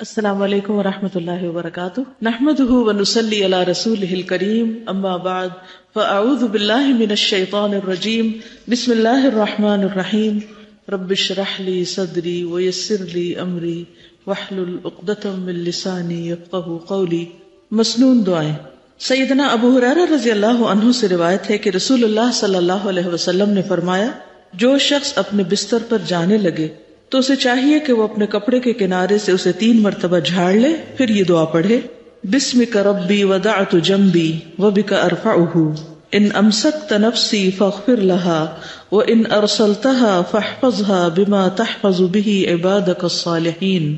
السلام علیکم ورحمۃ اللہ وبرکاتہ، نحمده ونصلی علی رسولہ الکریم، اما بعد فاعوذ باللہ من الشیطان الرجیم، بسم اللہ الرحمن الرحیم، رب اشرح لی صدری ویسر لی امری واحلل عقدۃ من لسانی یفقہوا قولی۔ مسنون دعائیں۔ سیدنا ابو ہریرہ رضی اللہ عنہ سے روایت ہے کہ رسول اللہ صلی اللہ علیہ وسلم نے فرمایا، جو شخص اپنے بستر پر جانے لگے تو اسے چاہیے کہ وہ اپنے کپڑے کے کنارے سے اسے 3 مرتبہ جھاڑ لے، پھر یہ دعا پڑھے: بسمک ربی وضعت جنبی وبک ارفعہ، ان امسکت نفسی فاغفر لها وان ارسلتها فاحفظها بما تحفظ به عبادک الصالحین۔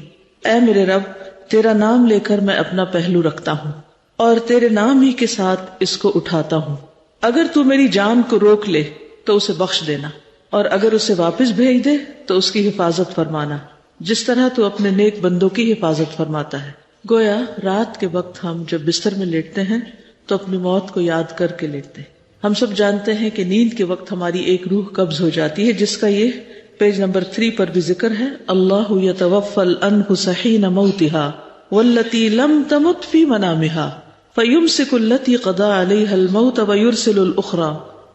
اے میرے رب، تیرا نام لے کر میں اپنا پہلو رکھتا ہوں اور تیرے نام ہی کے ساتھ اس کو اٹھاتا ہوں۔ اگر تو میری جان کو روک لے تو اسے بخش دینا، اور اگر اسے واپس بھیج دے تو اس کی حفاظت فرمانا، جس طرح تو اپنے نیک بندوں کی حفاظت فرماتا ہے۔ گویا رات کے وقت ہم جب بستر میں لیٹتے ہیں تو اپنی موت کو یاد کر کے لیٹتے ہیں۔ ہم سب جانتے ہیں کہ نیند کے وقت ہماری ایک روح قبض ہو جاتی ہے، جس کا یہ پیج نمبر 3 پر بھی ذکر ہے: اللہ یتوفی الانفس حین موتها والتی لم تمت فی منامها فیمسک التی قضی علیہا الموت ویرسل الاخری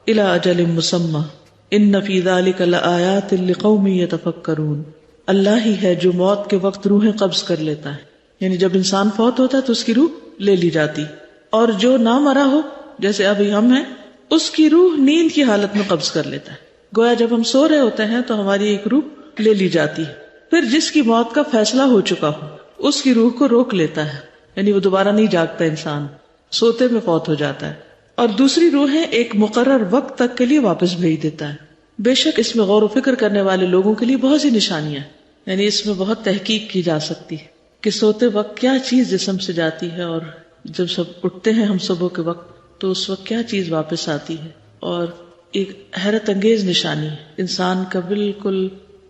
الی اجل مسمی ان فی ذلک لآیات لقوم یتفکرون۔ اللہ ہی ہے جو موت کے وقت روحیں قبض کر لیتا ہے، یعنی جب انسان فوت ہوتا ہے تو اس کی روح لے لی جاتی، اور جو نہ مرا ہو جیسے ابھی ہم ہیں، اس کی روح نیند کی حالت میں قبض کر لیتا ہے۔ گویا جب ہم سو رہے ہوتے ہیں تو ہماری ایک روح لے لی جاتی ہے، پھر جس کی موت کا فیصلہ ہو چکا ہو اس کی روح کو روک لیتا ہے، یعنی وہ دوبارہ نہیں جاگتا، انسان سوتے میں فوت ہو جاتا ہے، اور دوسری روحیں ایک مقرر وقت تک کے لیے واپس بھیج دیتا ہے۔ بے شک اس میں غور و فکر کرنے والے لوگوں کے لیے بہت سی نشانیاں ہیں، یعنی اس میں بہت تحقیق کی جا سکتی ہے کہ سوتے وقت کیا چیز جسم سے جاتی ہے، اور جب سب اٹھتے ہیں ہم صبح کے وقت تو اس وقت کیا چیز واپس آتی ہے۔ اور ایک حیرت انگیز نشانی ہے انسان کا بالکل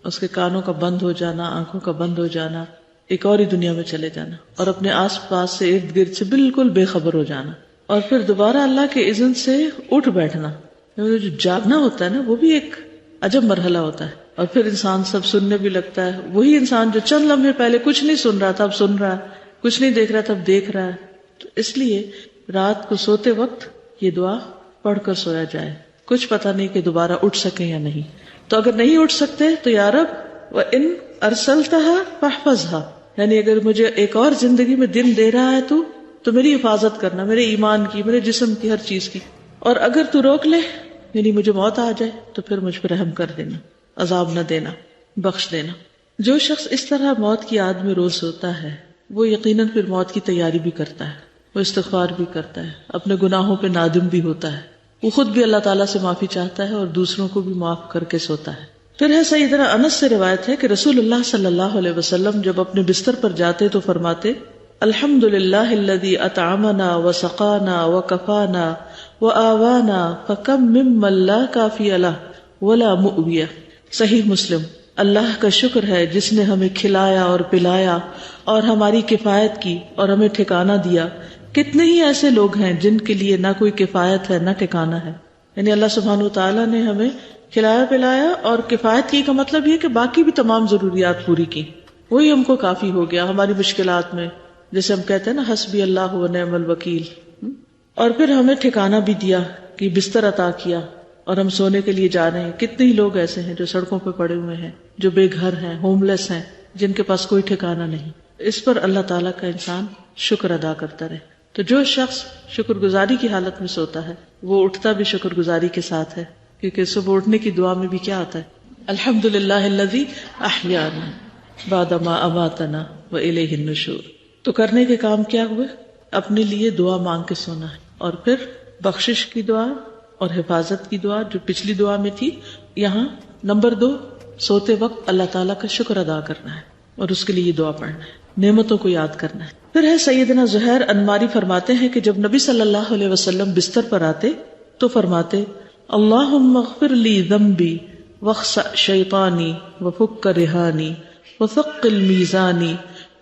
اس کے کانوں کا بند ہو جانا، آنکھوں کا بند ہو جانا، ایک اور ہی دنیا میں چلے جانا، اور اپنے آس پاس سے ارد گرد سے بالکل بے خبر ہو جانا، اور پھر دوبارہ اللہ کے اذن سے اٹھ بیٹھنا۔ جو جاگنا ہوتا ہے نا، وہ بھی ایک عجب مرحلہ ہوتا ہے، اور پھر انسان سب سننے بھی لگتا ہے۔ وہی انسان جو چند لمحے پہلے کچھ نہیں سن رہا تھا اب سن رہا ہے، کچھ نہیں دیکھ رہا تھا اب دیکھ رہا ہے۔ تو اس لیے رات کو سوتے وقت یہ دعا پڑھ کر سویا جائے، کچھ پتہ نہیں کہ دوبارہ اٹھ سکیں یا نہیں۔ تو اگر نہیں اٹھ سکتے تو یا رب وَإِنْ أَرْسَلْتَهَا فَاحْفَظْهَا، یعنی اگر مجھے ایک اور زندگی میں دن دے رہا ہے تو میری حفاظت کرنا، میرے ایمان کی، میرے جسم کی، ہر چیز کی، اور اگر تو روک لے یعنی مجھے موت آ جائے تو پھر مجھ پر رحم کر دینا، عذاب نہ دینا، بخش دینا۔ جو شخص اس طرح موت کی یاد میں روز سوتا ہے وہ یقیناً پھر موت کی تیاری بھی کرتا ہے، وہ استغفار بھی کرتا ہے، اپنے گناہوں پہ نادم بھی ہوتا ہے، وہ خود بھی اللہ تعالیٰ سے معافی چاہتا ہے اور دوسروں کو بھی معاف کر کے سوتا ہے۔ پھر ہے سیدنا انس سے روایت ہے کہ رسول اللہ صلی اللہ علیہ وسلم جب اپنے بستر پر جاتے تو فرماتے: الحمد للہ الذی اطعمنا وسقانا وکفانا وآوانا فکم ممن لا کافی لہ ولا مؤوی۔ صحیح مسلم۔ اللہ کا شکر ہے جس نے ہمیں کھلایا اور پلایا اور ہماری کفایت کی اور ہمیں ٹھکانہ دیا۔ کتنے ہی ایسے لوگ ہیں جن کے لیے نہ کوئی کفایت ہے نہ ٹھکانہ ہے۔ یعنی اللہ سبحانہ وتعالیٰ نے ہمیں کھلایا پلایا اور کفایت کی کا مطلب یہ کہ باقی بھی تمام ضروریات پوری کی، وہی ہم کو کافی ہو گیا ہماری مشکلات میں، جیسے ہم کہتے ہیں نا حسبی اللہ و نعم الوکیل۔ اور پھر ہمیں ٹھکانہ بھی دیا کہ بستر عطا کیا، اور ہم سونے کے لیے جا رہے ہیں۔ کتنے ہی لوگ ایسے ہیں جو سڑکوں پہ پڑے ہوئے ہیں، جو بے گھر ہیں، ہوم لیس ہیں، جن کے پاس کوئی ٹھکانہ نہیں۔ اس پر اللہ تعالیٰ کا انسان شکر ادا کرتا رہے۔ تو جو شخص شکر گزاری کی حالت میں سوتا ہے وہ اٹھتا بھی شکر گزاری کے ساتھ ہے، کیونکہ صبح اٹھنے کی دعا میں بھی کیا آتا ہے: الحمدللہ الذی احیانا بعد ما اماتنا والیہ النشور۔ تو کرنے کے کام کیا ہوئے؟ اپنے لیے دعا مانگ کے سونا ہے، اور پھر بخشش کی دعا اور حفاظت کی دعا جو پچھلی دعا میں تھی، یہاں نمبر 2 سوتے وقت اللہ تعالیٰ کا شکر ادا کرنا ہے اور اس کے لیے دعا پڑھنا ہے، نعمتوں کو یاد کرنا ہے۔ پھر ہے سیدنا زہیر انماری فرماتے ہیں کہ جب نبی صلی اللہ علیہ وسلم بستر پر آتے تو فرماتے: اللہم اغفر لی ذنبی واخسأ شیطانی وفک رہانی وثقل میزانی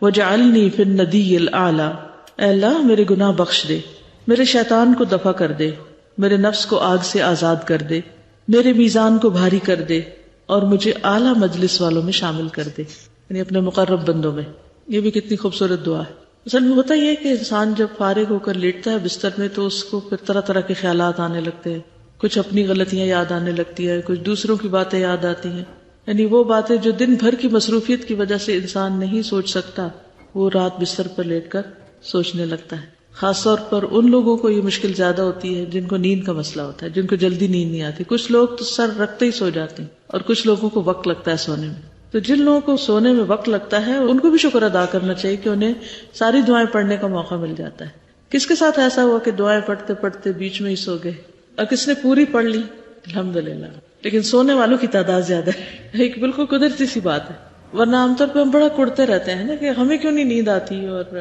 وجعلنی فی الندی الاعلی۔ اے اللہ میرے گناہ بخش دے، میرے شیطان کو دفع کر دے، میرے نفس کو آگ سے آزاد کر دے، میرے میزان کو بھاری کر دے، اور مجھے اعلیٰ مجلس والوں میں شامل کر دے، یعنی اپنے مقرب بندوں میں۔ یہ بھی کتنی خوبصورت دعا ہے. اصل میں ہوتا یہ ہے کہ انسان جب فارغ ہو کر لیٹتا ہے بستر میں تو اس کو پھر طرح طرح کے خیالات آنے لگتے ہیں. کچھ اپنی غلطیاں یاد آنے لگتی ہے, کچھ دوسروں کی باتیں یاد آتی ہیں. یعنی وہ باتیں جو دن بھر کی مصروفیت کی وجہ سے انسان نہیں سوچ سکتا, وہ رات بستر پر لیٹ کر سوچنے لگتا ہے. خاص طور پر ان لوگوں کو یہ مشکل زیادہ ہوتی ہے جن کو نیند کا مسئلہ ہوتا ہے, جن کو جلدی نیند نہیں آتی. کچھ لوگ تو سر رکھتے ہی سو جاتے ہیں اور کچھ لوگوں کو وقت لگتا ہے سونے میں. تو جن لوگوں کو سونے میں وقت لگتا ہے ان کو بھی شکر ادا کرنا چاہیے کہ انہیں ساری دعائیں پڑھنے کا موقع مل جاتا ہے. کس کے ساتھ ایسا ہوا کہ دعائیں پڑھتے پڑھتے بیچ میں ہی سو گئے, اور کس نے پوری پڑھ لی الحمدللہ. لیکن سونے والوں کی تعداد زیادہ ہے, ایک بالکل قدرتی سی بات ہے. ورنہ عام طور پہ ہم بڑا کڑتے رہتے ہیں نا کہ ہمیں کیوں نہیں نیند آتی اور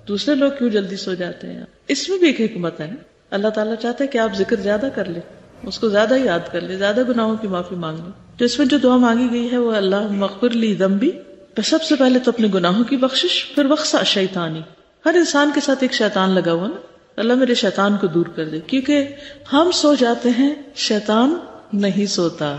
دوسرے لوگ کیوں جلدی سو جاتے ہیں. اس میں بھی ایک حکمت ہے. اللہ تعالیٰ چاہتا ہے کہ آپ ذکر زیادہ کر لیں, اس کو زیادہ یاد کر لیں, زیادہ گناہوں کی معافی مانگ لیں. تو اس میں جو دعا مانگی گئی ہے وہ اللہ مغفر لی ذنبی, سب سے پہلے تو اپنے گناہوں کی بخشش, پھر وقصا شیطانی. ہر انسان کے ساتھ ایک شیطان لگا ہوا نا, اللہ میرے شیطان کو دور کر دے. کیونکہ ہم سو جاتے ہیں, شیطان نہیں سوتا,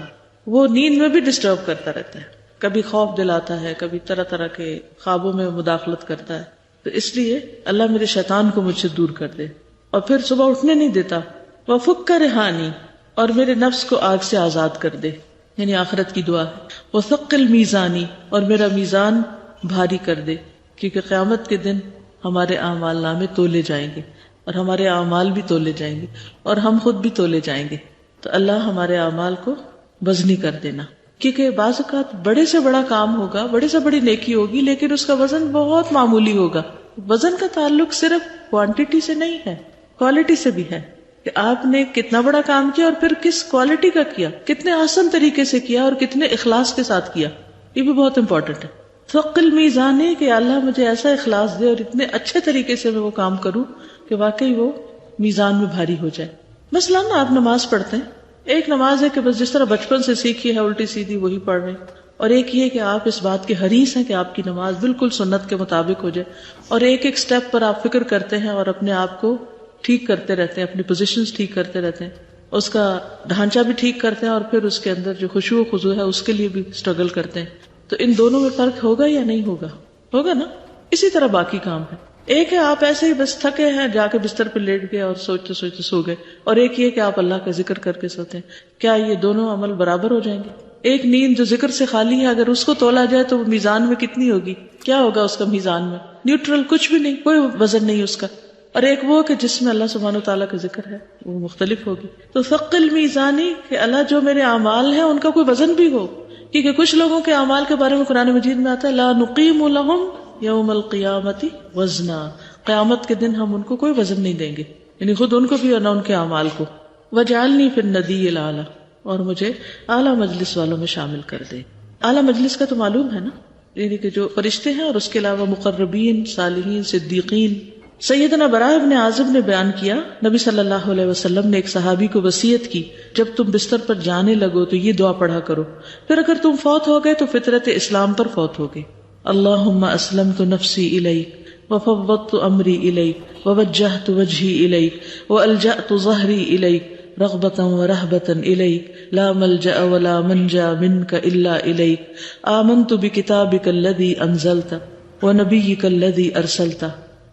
وہ نیند میں بھی ڈسٹرب کرتا رہتا ہے. کبھی خوف دلاتا ہے, کبھی طرح طرح کے خوابوں میں مداخلت کرتا ہے. تو اس لیے اللہ میرے شیطان کو مجھ سے دور کر دے. اور پھر صبح اٹھنے نہیں دیتا. وفک رہانی, اور میرے نفس کو آگ سے آزاد کر دے, یعنی آخرت کی دعا ہے. وثقل میزانی, اور میرا میزان بھاری کر دے, کیونکہ قیامت کے دن ہمارے اعمال نامے تولے جائیں گے, اور ہمارے اعمال بھی تولے جائیں گے, اور ہم خود بھی تولے جائیں گے. تو اللہ ہمارے اعمال کو وزنی کر دینا. کیونکہ بعض اوقات بڑے سے بڑا کام ہوگا, بڑے سے بڑی نیکی ہوگی, لیکن اس کا وزن بہت معمولی ہوگا. وزن کا تعلق صرف کوانٹٹی سے نہیں ہے, کوالٹی سے بھی ہے, کہ آپ نے کتنا بڑا کام کیا اور پھر کس کوالٹی کا کیا, کتنے آسان طریقے سے کیا اور کتنے اخلاص کے ساتھ کیا. یہ بھی بہت امپورٹنٹ ہے. ثقل میزانے, کہ اللہ مجھے ایسا اخلاص دے اور اتنے اچھے طریقے سے میں وہ کام کروں کہ واقعی وہ میزان میں بھاری ہو جائے. مثلاً آپ نماز پڑھتے ہیں, ایک نماز ہے کہ بس جس طرح بچپن سے سیکھی ہے الٹی سیدھی وہی پڑھ رہے ہیں, اور ایک یہ کہ آپ اس بات کے حریص ہیں کہ آپ کی نماز بالکل سنت کے مطابق ہو جائے, اور ایک ایک سٹیپ پر آپ فکر کرتے ہیں اور اپنے آپ کو ٹھیک کرتے رہتے ہیں, اپنی پوزیشنز ٹھیک کرتے رہتے ہیں, اس کا ڈھانچہ بھی ٹھیک کرتے ہیں, اور پھر اس کے اندر جو خشوع و خضوع ہے اس کے لیے بھی اسٹرگل کرتے ہیں. تو ان دونوں میں فرق ہوگا یا نہیں ہوگا؟ ہوگا نا. اسی طرح باقی کام ہے. ایک ہے آپ ایسے ہی بس تھکے ہیں, جا کے بستر پہ لیٹ گئے اور سوچتے سوچتے سو گئے, اور ایک یہ کہ آپ اللہ کا ذکر کر کے سوتے ہیں. کیا یہ دونوں عمل برابر ہو جائیں گے؟ ایک نیند جو ذکر سے خالی ہے, اگر اس کو تولا جائے تو وہ میزان میں کتنی ہوگی؟ کیا ہوگا اس کا میزان میں؟ نیوٹرل, کچھ بھی نہیں, کوئی وزن نہیں اس کا. اور ایک وہ کہ جس میں اللہ سبحانہ و تعالیٰ کا ذکر ہے, وہ مختلف ہوگی. تو ثقل میزانی, کہ اللہ جو میرے اعمال ہیں ان کا کوئی وزن بھی ہو. کیونکہ کچھ لوگوں کے اعمال کے بارے میں قرآن مجید میں آتا ہے لا نقیم لہم یوم القیامت وزنا, قیامت کے دن ہم ان کو کوئی وزن نہیں دیں گے, یعنی خود ان کو بھی اور نہ ان کے اعمال کو. وجعلنی فی الندی الاعلی, اور مجھے اعلیٰ مجلس والوں میں شامل کر دے. اعلیٰ مجلس کا تو معلوم ہے نا, یعنی کہ جو فرشتے ہیں اور اس کے علاوہ مقربین, صالحین, صدیقین. سیدنا براء ابن عازب نے بیان کیا, نبی صلی اللہ علیہ وسلم نے ایک صحابی کو وصیت کی, جب تم بستر پر جانے لگو تو یہ دعا پڑھا کرو, پھر اگر تم فوت ہو گئے تو فطرت اسلام پر فوت ہو گئے. اللہم اسلمت نفسی الیک وفوضت امری الیک ووجہت وجہی الیک والجأت ظہری الیک رغبتا ورہبتا الیک لا ملجأ ولا منجا منک الا الیک آمنت بکتابک الذی انزلت ونبیک الذی ارسلت.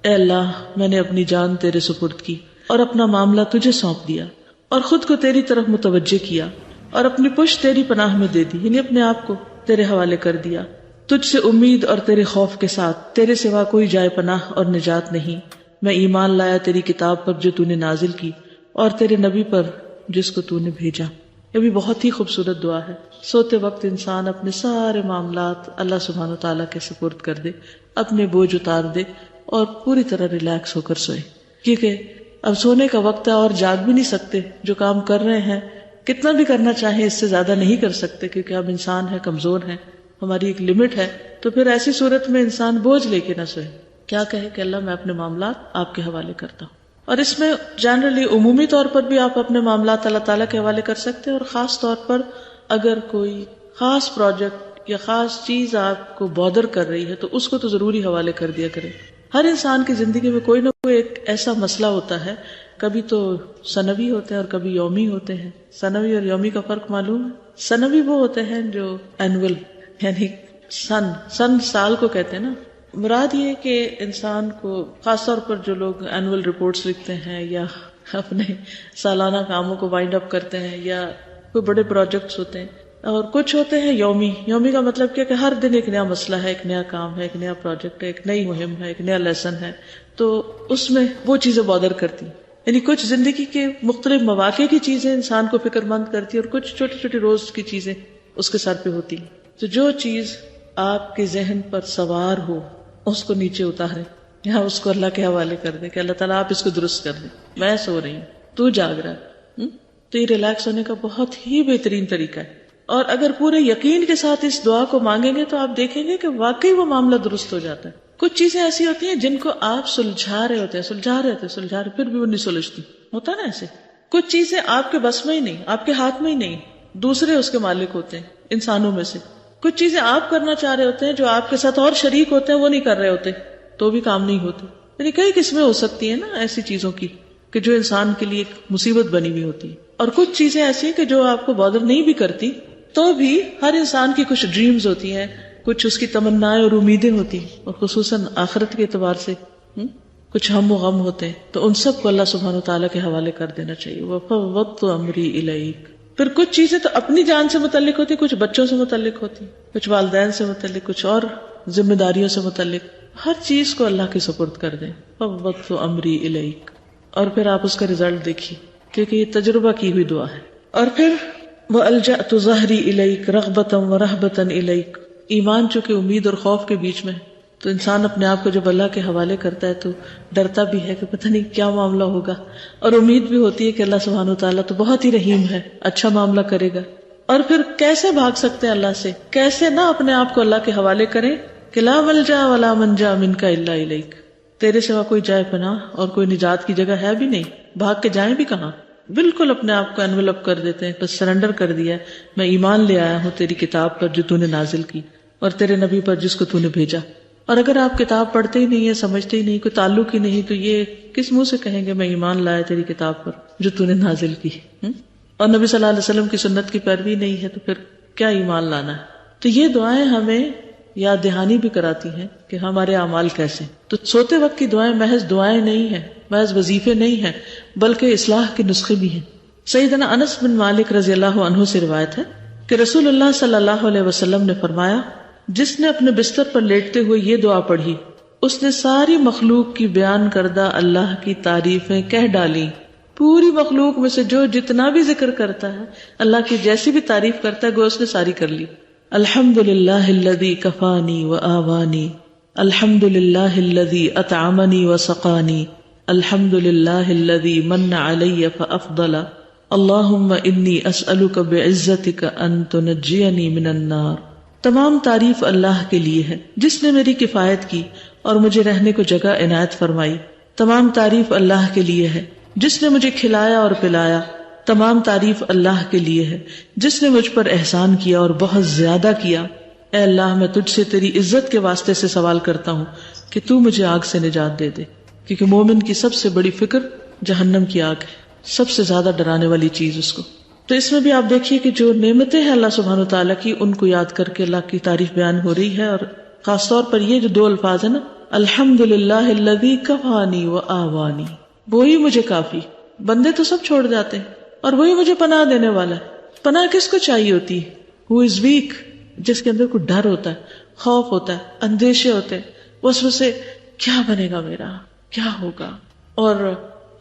اے اللہ, میں نے اپنی جان تیرے سپرد کی اور اپنا معاملہ تجھے سونپ دیا, اور خود کو تیری طرف متوجہ کیا, اور اپنی پشت تیری پناہ میں دے دی, یعنی اپنے آپ کو تیرے حوالے کر دیا. تجھ سے امید اور تیرے خوف کے ساتھ, تیرے سوا کوئی جائے پناہ اور نجات نہیں. میں ایمان لایا تیری کتاب پر جو تو نے نازل کی, اور تیرے نبی پر جس کو تو نے بھیجا. یہ بھی بہت ہی خوبصورت دعا ہے. سوتے وقت انسان اپنے سارے معاملات اللہ سبحانہ و تعالیٰ کے سپرد کر دے, اپنے بوجھ اتار دے, اور پوری طرح ریلیکس ہو کر سوئے. کیونکہ اب سونے کا وقت ہے اور جاگ بھی نہیں سکتے. جو کام کر رہے ہیں کتنا بھی کرنا چاہیں اس سے زیادہ نہیں کر سکتے, کیونکہ ہم انسان ہیں, کمزور ہیں, ہماری ایک لمٹ ہے. تو پھر ایسی صورت میں انسان بوجھ لے کے نہ سوئے. کیا کہے کہ اللہ میں اپنے معاملات آپ کے حوالے کرتا ہوں. اور اس میں جنرلی عمومی طور پر بھی آپ اپنے معاملات اللہ تعالیٰ کے حوالے کر سکتے ہیں, اور خاص طور پر اگر کوئی خاص پروجیکٹ یا خاص چیز آپ کو بودر کر رہی ہے تو اس کو تو ضروری حوالے کر دیا کریں. ہر انسان کی زندگی میں کوئی نہ کوئی ایک ایسا مسئلہ ہوتا ہے, کبھی تو سنوی ہوتے ہیں اور کبھی یومی ہوتے ہیں. سنوی اور یومی کا فرق معلوم ہے؟ سنوی وہ ہوتے ہیں جو اینول, یعنی سن سال کو کہتے ہیں نا, مراد یہ کہ انسان کو خاص طور پر جو لوگ اینول رپورٹس لکھتے ہیں یا اپنے سالانہ کاموں کو وائنڈ اپ کرتے ہیں یا کوئی بڑے پروجیکٹس ہوتے ہیں، اور کچھ ہوتے ہیں یومی کا مطلب کیا کہ ہر دن ایک نیا مسئلہ ہے، ایک نیا کام ہے، ایک نیا پروجیکٹ ہے، ایک نئی مہم ہے، ایک نیا لیسن ہے، تو اس میں وہ چیزیں بادر کرتی ہیں. یعنی کچھ زندگی کے مختلف مواقع کی چیزیں انسان کو فکر مند کرتی ہیں اور کچھ چھوٹی چھوٹی روز کی چیزیں اس کے سر پہ ہوتی ہیں. تو جو چیز آپ کے ذہن پر سوار ہو اس کو نیچے اتارے یا اس کو اللہ کے حوالے کر دیں کہ اللہ تعالیٰ آپ اس کو درست کر دیں. میں سو رہی ہوں، تو جاگ رہا ہے. تو یہ ریلیکس ہونے کا بہت ہی بہترین طریقہ ہے. اور اگر پورے یقین کے ساتھ اس دعا کو مانگیں گے تو آپ دیکھیں گے کہ واقعی وہ معاملہ درست ہو جاتا ہے. کچھ چیزیں ایسی ہوتی ہیں جن کو آپ سلجھا رہے ہوتے پھر بھی وہ نہیں سلجھتی. ہوتا نا ایسے. کچھ چیزیں آپ کے بس میں ہی نہیں، آپ کے ہاتھ میں ہی نہیں، دوسرے اس کے مالک ہوتے ہیں انسانوں میں سے. کچھ چیزیں آپ کرنا چاہ رہے ہوتے ہیں جو آپ کے ساتھ اور شریک ہوتے ہیں وہ نہیں کر رہے ہوتے تو بھی کام نہیں ہوتے. یعنی کئی قسمیں ہو سکتی ہیں نا ایسی چیزوں کی کہ جو انسان کے لیے ایک مصیبت بنی ہوئی ہوتی ہے. اور کچھ چیزیں ایسی ہیں کہ جو آپ کو بادر نہیں بھی کرتی تو بھی ہر انسان کی کچھ ڈریمز ہوتی ہیں، کچھ اس کی تمنائیں اور امیدیں ہوتی ہیں، اور خصوصاً آخرت کے اعتبار سے کچھ ہم و غم ہوتے ہیں، تو ان سب کو اللہ سبحانہ وتعالیٰ کے حوالے کر دینا چاہیے. وَفَوَّضْتُ أَمْرِي إِلَيْكَ. پھر کچھ چیزیں تو اپنی جان سے متعلق ہوتی، کچھ بچوں سے متعلق ہوتی، کچھ والدین سے متعلق، کچھ اور ذمہ داریوں سے متعلق. ہر چیز کو اللہ کے سپرد کر دیں. فَوَّضْتُ أَمْرِي إِلَيْكَ. اور پھر آپ اس کا رزلٹ دیکھیے کیونکہ یہ تجربہ کی ہوئی دعا ہے. اور پھر وَأَلْجَأْتُ ظَهْرِي إِلَيْكَ رَغْبَةً وَرَهْبَةً إِلَيْكَ. ایمان چونکہ امید اور خوف کے بیچ میں ہے تو انسان اپنے آپ کو جب اللہ کے حوالے کرتا ہے تو ڈرتا بھی ہے کہ پتہ نہیں کیا معاملہ ہوگا، اور امید بھی ہوتی ہے کہ اللہ سبحانہ وتعالیٰ تو بہت ہی رحیم ہے، اچھا معاملہ کرے گا. اور پھر کیسے بھاگ سکتے ہیں اللہ سے، کیسے نہ اپنے آپ کو اللہ کے حوالے کریں کہ لا ملجا ولا منجا منک الا الیک. تیرے سوا کوئی جائے پناہ اور کوئی نجات کی جگہ ہے بھی نہیں، بھاگ کے جائیں بھی کہاں. بالکل اپنے آپ کو انویلپ کر دیتے ہیں، بس سرنڈر کر دیا ہے. میں ایمان لے آیا ہوں تیری کتاب پر جو تو نے نازل کی اور تیرے نبی پر جس کو تو نے بھیجا. اور اگر آپ کتاب پڑھتے ہی نہیں ہے، سمجھتے ہی نہیں، کوئی تعلق ہی نہیں، تو یہ کس منہ سے کہیں گے میں ایمان لایا تیری کتاب پر جو تو نے نازل کی. اور نبی صلی اللہ علیہ وسلم کی سنت کی پیروی نہیں ہے تو پھر کیا ایمان لانا ہے. تو یہ دعائیں ہمیں یاد دہانی بھی کراتی ہیں کہ ہمارے اعمال کیسے. تو سوتے وقت کی دعائیں محض دعائیں نہیں ہیں، محض وظیفے نہیں ہیں، بلکہ اصلاح کے نسخے بھی ہیں. سیدنا انس بن مالک رضی اللہ عنہ سے روایت ہے کہ رسول اللہ صلی اللہ علیہ وسلم نے فرمایا، جس نے اپنے بستر پر لیٹتے ہوئے یہ دعا پڑھی اس نے ساری مخلوق کی بیان کردہ اللہ کی تعریفیں کہہ ڈالی. پوری مخلوق میں سے جو جتنا بھی ذکر کرتا ہے، اللہ کی جیسی بھی تعریف کرتا ہے، گو اس نے ساری کر لی. الحمدللہ الذی کفانی وآوانی، الحمدللہ الذی اطعمنی وسقانی، الحمدللہ الذی من علی فافضل، اللہم انی اسألک بعزتک ان تنجینی من النار. تمام تعریف اللہ کے لیے ہے جس نے میری کفایت کی اور مجھے رہنے کو جگہ عنایت فرمائی. تمام تعریف اللہ کے لیے ہے جس نے مجھے کھلایا اور پلایا. تمام تعریف اللہ کے لیے ہے جس نے مجھ پر احسان کیا اور بہت زیادہ کیا. اے اللہ، میں تجھ سے تیری عزت کے واسطے سے سوال کرتا ہوں کہ تو مجھے آگ سے نجات دے دے، کیونکہ مومن کی سب سے بڑی فکر جہنم کی آگ ہے، سب سے زیادہ ڈرانے والی چیز اس کو. تو اس میں بھی آپ دیکھیے کہ جو نعمتیں ہیں اللہ سبحانہ وتعالیٰ کی، ان کو یاد کر کے اللہ کی تعریف بیان ہو رہی ہے. اور خاص طور پر یہ جو دو الفاظ ہیں نا، الحمدللہ الذی کفانی وآوانی، وہی مجھے کافی. بندے تو سب چھوڑ جاتے ہیں اور وہی مجھے پناہ دینے والا ہے. پناہ کس کو چاہیے ہوتی ہے؟ ہو از ویک، جس کے اندر کوئی ڈر ہوتا ہے، خوف ہوتا ہے، اندیشے ہوتے ہیں، وسوسے، کیا بنے گا میرا، کیا ہوگا. اور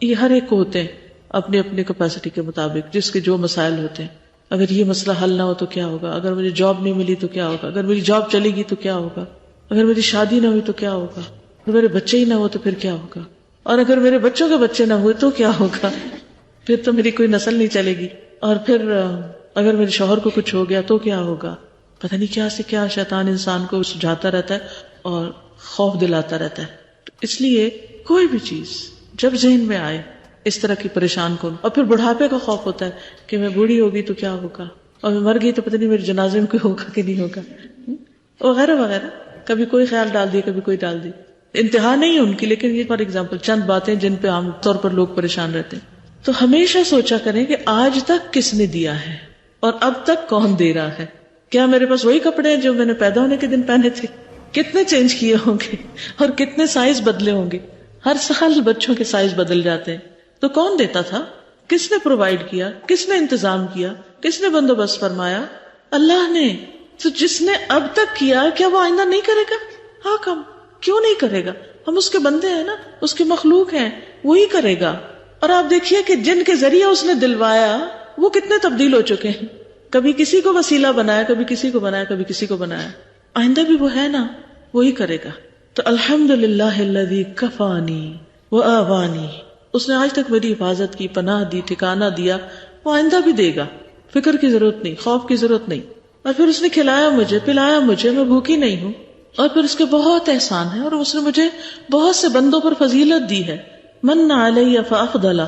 یہ ہر ایک کو ہوتے ہیں اپنی اپنی کیپیسٹی کے مطابق، جس کے جو مسائل ہوتے ہیں. اگر یہ مسئلہ حل نہ ہو تو کیا ہوگا، اگر مجھے جاب نہیں ملی تو کیا ہوگا، اگر میری جاب چلے گی تو کیا ہوگا، اگر میری شادی نہ ہوئی تو کیا ہوگا، اگر میرے بچے ہی نہ ہو تو پھر کیا ہوگا، اور اگر میرے بچوں کے بچے نہ ہوئے تو کیا ہوگا، پھر تو میری کوئی نسل نہیں چلے گی. اور پھر اگر میرے شوہر کو کچھ ہو گیا تو کیا ہوگا. پتہ نہیں کیا سے کیا شیطان انسان کو سجھاتا رہتا ہے اور خوف دلاتا رہتا ہے. اس لیے کوئی بھی چیز جب ذہن میں آئے اس طرح کی پریشان کن، اور پھر بڑھاپے کا خوف ہوتا ہے کہ میں بوڑھی ہوگی تو کیا ہوگا، اور میں مر گئی تو پتہ نہیں میرے جنازے میں کوئی ہوگا کہ نہیں ہوگا، وغیرہ وغیرہ. کبھی کوئی خیال ڈال دیا، کبھی کوئی ڈال دی. انتہا نہیں ہے ان کی، لیکن یہ فار ایگزامپل چند باتیں جن پہ عام طور پر لوگ پریشان رہتے ہیں. تو ہمیشہ سوچا کریں کہ آج تک کس نے دیا ہے اور اب تک کون دے رہا ہے. کیا میرے پاس وہی کپڑے ہیں جو میں نے پیدا ہونے کے دن پہنے تھے؟ کتنے چینج کیے ہوں گے اور کتنے سائز بدلے ہوں گے. ہر سال بچوں کے سائز بدل جاتے ہیں. تو کون دیتا تھا؟ کس نے پرووائڈ کیا؟ کس نے انتظام کیا؟ کس نے بندوبست فرمایا؟ اللہ نے. تو جس نے اب تک کیا کیا وہ آئندہ نہیں کرے گا؟ ہاں کم کیوں نہیں کرے گا؟ ہم اس کے بندے ہیں نا، اس کے مخلوق ہیں، وہی کرے گا. اور آپ دیکھیے کہ جن کے ذریعے اس نے دلوایا وہ کتنے تبدیل ہو چکے ہیں. کبھی کسی کو وسیلہ بنایا، کبھی کسی کو بنایا، کبھی کسی کو بنایا. آئندہ بھی وہ ہے نا، وہی کرے گا. تو الحمدللہ الذی کفانی وآوانی، اس نے آج تک میری حفاظت کی، پناہ دی، ٹھکانہ دیا. وہ آئندہ بھی دے گا. فکر کی ضرورت نہیں، خوف کی ضرورت نہیں. اور پھر اس نے کھلایا مجھے، پلایا مجھے، میں بھوکی نہیں ہوں. اور پھر اس کے بہت احسان ہے، اور اس نے مجھے بہت سے بندوں پر فضیلت دی ہے. من علی فافضل.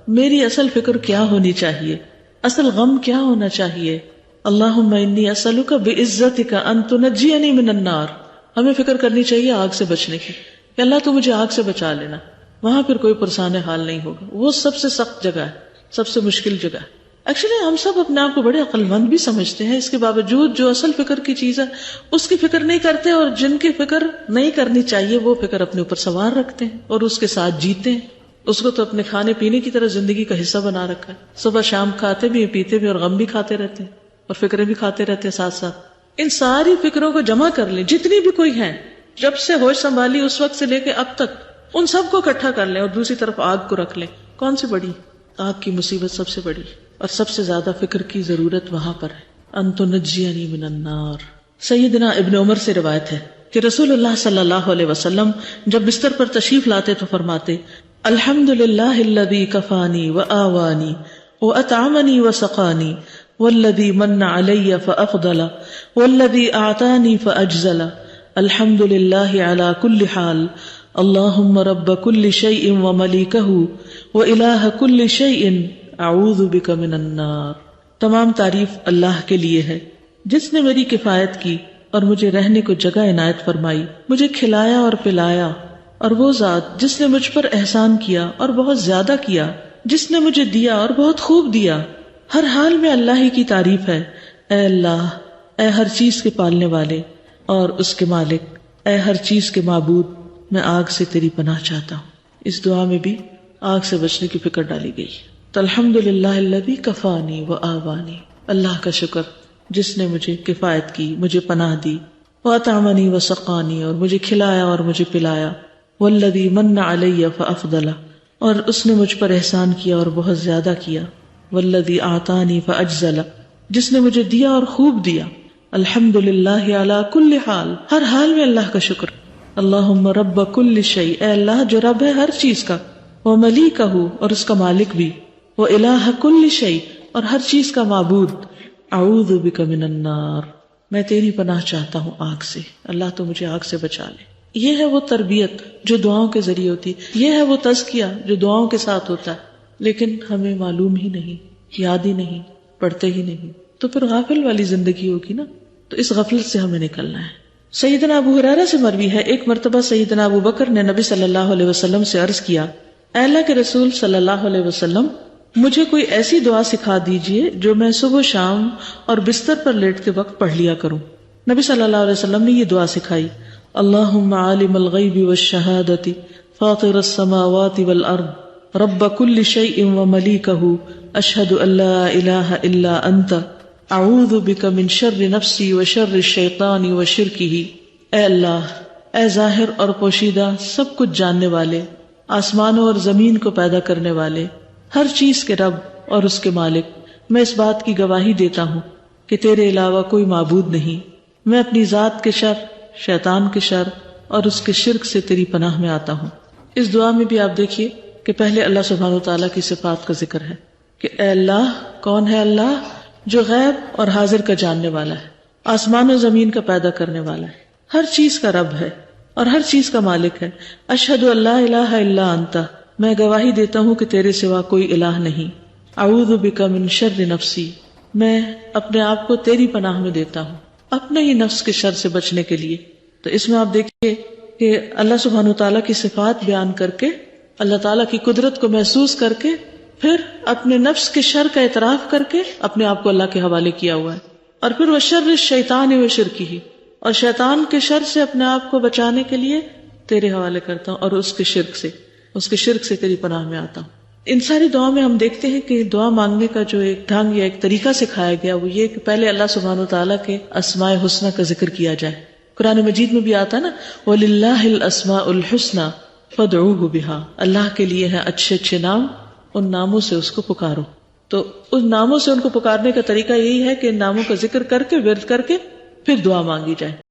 میری اصل فکر کیا ہونی چاہیے، اصل غم کیا ہونا چاہیے؟ اللہم انی اسألک بعزتک ان تنجینی من النار. ہمیں فکر کرنی چاہیے آگ سے بچنے کی کہ اللہ تو مجھے آگ سے بچا لینا. وہاں پھر کوئی پرسان حال نہیں ہوگا. وہ سب سے سخت جگہ ہے، سب سے مشکل جگہ ہے. ایکچولی ہم سب اپنے آپ کو بڑے عقل مند بھی سمجھتے ہیں، اس کے باوجود جو اصل فکر کی چیز ہے اس کی فکر نہیں کرتے، اور جن کی فکر نہیں کرنی چاہیے وہ فکر اپنے اوپر سوار رکھتے ہیں اور اس کے ساتھ جیتے ہیں. اس کو تو اپنے کھانے پینے کی طرح زندگی کا حصہ بنا رکھا ہے. صبح شام کھاتے بھی پیتے بھی اور غم بھی کھاتے رہتے ہیں اور فکریں بھی کھاتے رہتے ہیں ساتھ ساتھ. ان ساری فکروں کو جمع کر لیں، جتنی بھی کوئی ہیں، جب سے ہوش سنبھالی اس وقت سے لے کے اب تک، ان سب کو اکٹھا کر لیں اور دوسری طرف آگ کو رکھ لیں. کون سی بڑی؟ آگ کی مصیبت سب سے بڑی اور سب سے زیادہ فکر کی ضرورت وہاں پر ہے. ان تنجینی من النار. سیدنا ابن عمر سے روایت ہے کہ رسول اللہ صلی اللہ علیہ وسلم جب بستر پر تشریف لاتے تو فرماتے الحمدللہ الذی کفانی وآوانی واطعمنی وسقانی والذی من علی فافضل والذی اعطانی فاجزل الحمدللہ علی کل حال اللہم رب کل شیء وملیکہ والہ کل شیء اعوذ بک من النار. تمام تعریف اللہ کے لیے ہے جس نے میری کفایت کی اور مجھے رہنے کو جگہ عنایت فرمائی، مجھے کھلایا اور پلایا، اور وہ ذات جس نے مجھ پر احسان کیا اور بہت زیادہ کیا، جس نے مجھے دیا اور بہت خوب دیا. ہر حال میں اللہ ہی کی تعریف ہے. اے اللہ، اے ہر چیز کے پالنے والے اور اس کے مالک، اے ہر چیز کے معبود، میں آگ سے تیری پناہ چاہتا ہوں. اس دعا میں بھی آگ سے بچنے کی فکر ڈالی گئی. تو الحمدللہ الذی کفانی وآوانی، اللہ کا شکر جس نے مجھے کفایت کی، مجھے پناہ دی، واطعمنی وسقانی، اور مجھے کھلایا اور مجھے پلایا، والذی من علی فافضل، اور اس نے مجھ پر احسان کیا اور بہت زیادہ کیا، والذی اعطانی فاجزل، جس نے مجھے دیا اور خوب دیا. الحمدللہ علی کل حال، ہر حال میں اللہ کا شکر. اللہم رب کل شیء، اے اللہ جو رب ہے ہر چیز کا، وملیکہ، اور اس کا مالک بھی، والہ کل شیء، اور ہر چیز کا معبود. اعوذ بک من النار، میں تیری پناہ چاہتا ہوں آگ سے. اللہ تو مجھے آگ سے بچا لے. یہ ہے وہ تربیت جو دعاؤں کے ذریعے ہوتی، یہ ہے وہ تزکیہ جو دعاؤں کے ساتھ ہوتا ہے. لیکن ہمیں معلوم ہی نہیں، یاد ہی نہیں، پڑھتے ہی نہیں، تو پھر غافل والی زندگی ہوگی نا. تو اس غفلت سے ہمیں نکلنا ہے. سیدنا ابو ہریرہ سے مروی ہے، ایک مرتبہ سیدنا ابو بکر نے نبی صلی اللہ علیہ وسلم سے عرض کیا، اے اللہ کے رسول صلی اللہ علیہ وسلم، مجھے کوئی ایسی دعا سکھا دیجئے جو میں صبح شام اور بستر پر لیٹتے وقت پڑھ لیا کروں. نبی صلی اللہ علیہ وسلم نے یہ دعا سکھائی، اللہم عالم الغیب والشہادۃ فاطر السماوات والارض رب کل شیء وملیکہ اشہد ان لا الہ الا انت اعوذ بک من شر نفسی وشر الشیطان وشرکہ. اے اللہ، اے ظاہر اور پوشیدہ سب کچھ جاننے والے، آسمانوں اور زمین کو پیدا کرنے والے، ہر چیز کے رب اور اس کے مالک، میں اس بات کی گواہی دیتا ہوں کہ تیرے علاوہ کوئی معبود نہیں. میں اپنی ذات کے شر، شیطان کے شر اور اس کے شرک سے تیری پناہ میں آتا ہوں. اس دعا میں بھی آپ دیکھیے کہ پہلے اللہ سبحانہ وتعالیٰ کی صفات کا ذکر ہے کہ اے اللہ، کون ہے اللہ؟ جو غیب اور حاضر کا جاننے والا ہے، آسمان و زمین کا پیدا کرنے والا ہے، ہر چیز کا رب ہے اور ہر چیز کا مالک ہے. اشہد ان لا الہ الا انت، میں گواہی دیتا ہوں کہ تیرے سوا کوئی الہ نہیں. اعوذ بک من شر نفسی، میں اپنے آپ کو تیری پناہ میں دیتا ہوں اپنے ہی نفس کے شر سے بچنے کے لیے. تو اس میں آپ دیکھیے کہ اللہ سبحانہ وتعالیٰ کی صفات بیان کر کے، اللہ تعالیٰ کی قدرت کو محسوس کر کے، پھر اپنے نفس کے شر کا اعتراف کر کے اپنے آپ کو اللہ کے حوالے کیا ہوا ہے. اور پھر وشر الشیطان وشرکہ، اور شیطان کے شر سے اپنے آپ کو بچانے کے لیے تیرے حوالے کرتا ہوں، اور اس کے شرک سے تیری پناہ میں آتا ہوں۔ ان ساری دعاؤں میں ہم دیکھتے ہیں کہ دعا مانگنے کا جو ایک ڈھنگ یا ایک طریقہ سکھایا گیا وہ یہ کہ پہلے اللہ سبحانہ وتعالیٰ کے اسماء حسنی کا ذکر کیا جائے۔ قرآن مجید میں بھی آتا ہے نا، وَلِلَّهِ الْأَسْمَاءُ الْحُسْنَى فَادْعُوهُ بِهَا، اللہ کے لیے ہیں اچھے اچھے نام، ان ناموں سے اس کو پکارو۔ تو ان ناموں سے ان کو پکارنے کا طریقہ یہی ہے کہ ان ناموں کا ذکر کر کے ورد کر کے پھر دعا مانگی جائے۔